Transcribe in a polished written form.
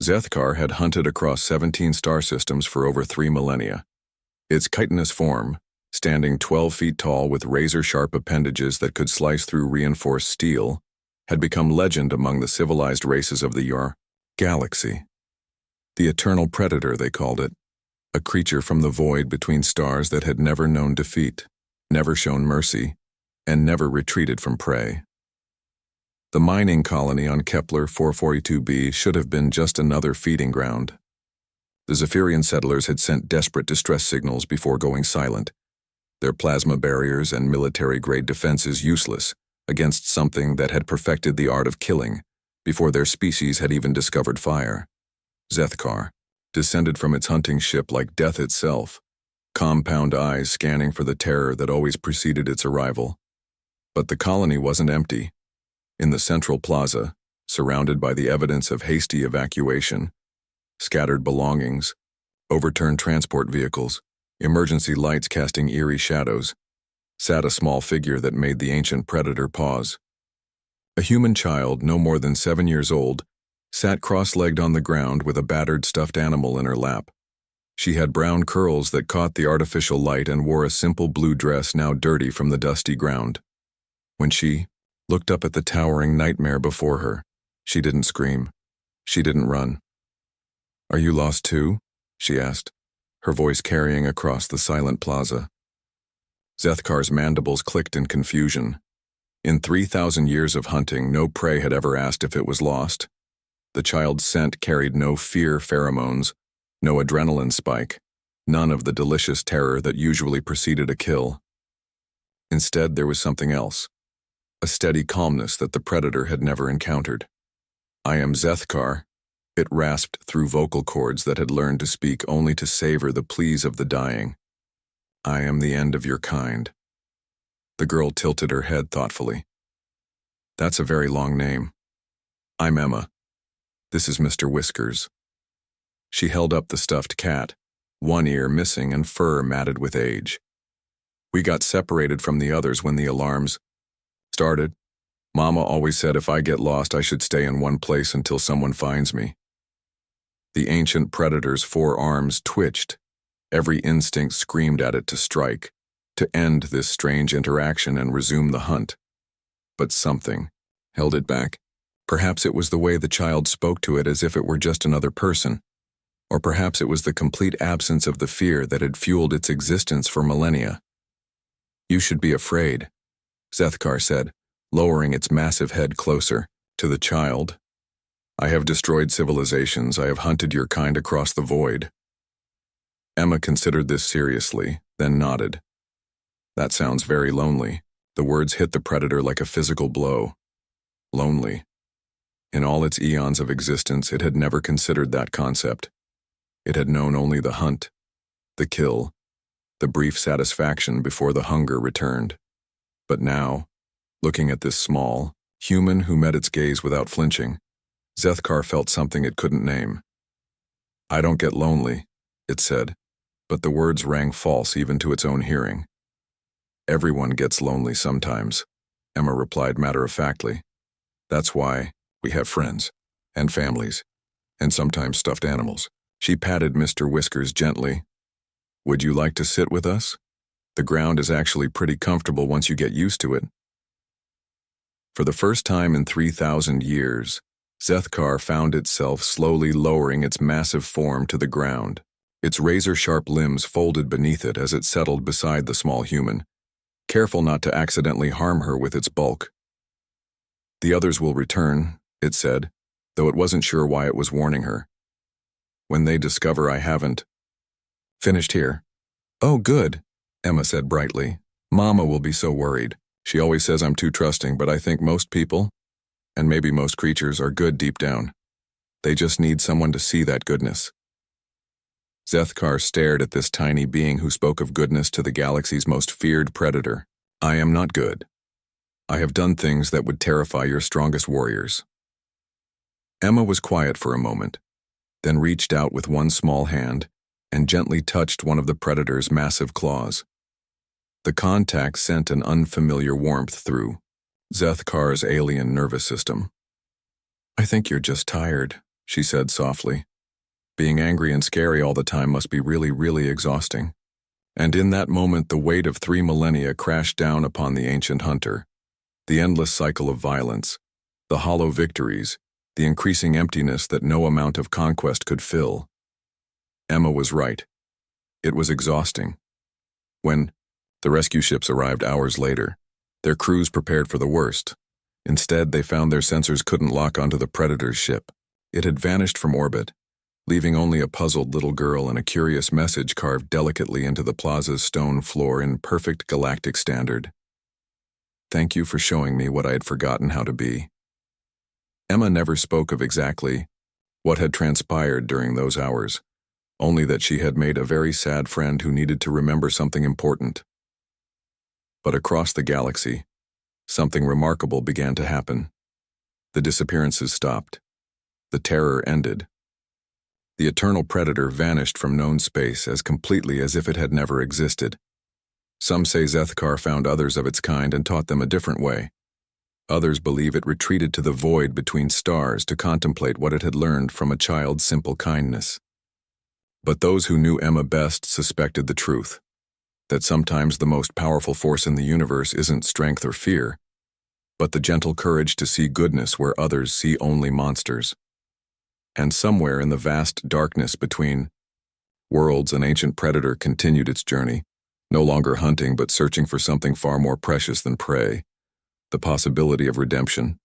Zethkar had hunted across 17 star systems for over 3 millennia. Its chitinous form, standing 12 feet tall with razor-sharp appendages that could slice through reinforced steel, had become legend among the civilized races of the Yar galaxy. The eternal predator, they called it, a creature from the void between stars that had never known defeat, never shown mercy, and never retreated from prey. The mining colony on Kepler 442b should have been just another feeding ground. The Zephyrian settlers had sent desperate distress signals before going silent, their plasma barriers and military-grade defenses useless against something that had perfected the art of killing before their species had even discovered fire. Zethkar, descended from its hunting ship like death itself, compound eyes scanning for the terror that always preceded its arrival. But the colony wasn't empty. In the central plaza, surrounded by the evidence of hasty evacuation, scattered belongings, overturned transport vehicles, emergency lights casting eerie shadows, sat a small figure that made the ancient predator pause. A human child, no more than 7 years old, sat cross-legged on the ground with a battered stuffed animal in her lap. She had brown curls that caught the artificial light and wore a simple blue dress now dirty from the dusty ground. When she looked up at the towering nightmare before her, she didn't scream. She didn't run. "Are you lost too?" she asked, her voice carrying across the silent plaza. Zethkar's mandibles clicked in confusion. In 3,000 years of hunting, no prey had ever asked if it was lost. The child's scent carried no fear pheromones, no adrenaline spike, none of the delicious terror that usually preceded a kill. Instead, there was something else, a steady calmness that the predator had never encountered. "I am Zethkar," it rasped through vocal cords that had learned to speak only to savor the pleas of the dying. "I am the end of your kind." The girl tilted her head thoughtfully. "That's a very long name. I'm Emma. This is Mr. Whiskers." She held up the stuffed cat, one ear missing and fur matted with age. "We got separated from the others when the alarms started. Mama always said if I get lost I should stay in one place until someone finds me." The ancient predator's 4 arms twitched. Every instinct screamed at it to strike, to end this strange interaction and resume the hunt. But something held it back. Perhaps it was the way the child spoke to it as if it were just another person. Or perhaps it was the complete absence of the fear that had fueled its existence for millennia. "You should be afraid," Zethkar said, lowering its massive head closer to the child. "I have destroyed civilizations. I have hunted your kind across the void." Emma considered this seriously, then nodded. "That sounds very lonely." The words hit the predator like a physical blow. Lonely. In all its eons of existence, it had never considered that concept. It had known only the hunt, the kill, the brief satisfaction before the hunger returned. But now, looking at this small human who met its gaze without flinching, Zethkar felt something it couldn't name. "I don't get lonely," it said, but the words rang false even to its own hearing. "Everyone gets lonely sometimes," Emma replied matter-of-factly. "That's why we have friends, and families, and sometimes stuffed animals." She patted Mr. Whiskers gently. "Would you like to sit with us? The ground is actually pretty comfortable once you get used to it." For the first time in 3,000 years, Zethkar found itself slowly lowering its massive form to the ground, its razor-sharp limbs folded beneath it as it settled beside the small human, careful not to accidentally harm her with its bulk. "The others will return," it said, though it wasn't sure why it was warning her. "When they discover I haven't finished here." "Oh, good," Emma said brightly. "Mama will be so worried. She always says I'm too trusting, but I think most people, and maybe most creatures, are good deep down. They just need someone to see that goodness." Zethkar stared at this tiny being who spoke of goodness to the galaxy's most feared predator. "I am not good. I have done things that would terrify your strongest warriors." Emma was quiet for a moment, then reached out with one small hand and gently touched one of the predator's massive claws. The contact sent an unfamiliar warmth through Zethkar's alien nervous system. "I think you're just tired," she said softly. Being angry and scary all the time must be really, really exhausting. And in that moment, the weight of 3 millennia crashed down upon the ancient hunter. The endless cycle of violence, the hollow victories, the increasing emptiness that no amount of conquest could fill. Emma was right. It was exhausting. When the rescue ships arrived hours later, their crews prepared for the worst. Instead, they found their sensors couldn't lock onto the Predator's ship. It had vanished from orbit, leaving only a puzzled little girl and a curious message carved delicately into the plaza's stone floor in perfect galactic standard. Thank you for showing me what I had forgotten how to be. Emma never spoke of exactly what had transpired during those hours, only that she had made a very sad friend who needed to remember something important. But across the galaxy, something remarkable began to happen. The disappearances stopped. The terror ended. The eternal predator vanished from known space as completely as if it had never existed. Some say Zethkar found others of its kind and taught them a different way. Others believe it retreated to the void between stars to contemplate what it had learned from a child's simple kindness. But those who knew Emma best suspected the truth, that sometimes the most powerful force in the universe isn't strength or fear, but the gentle courage to see goodness where others see only monsters. And somewhere in the vast darkness between worlds, an ancient predator continued its journey, no longer hunting but searching for something far more precious than prey, the possibility of redemption.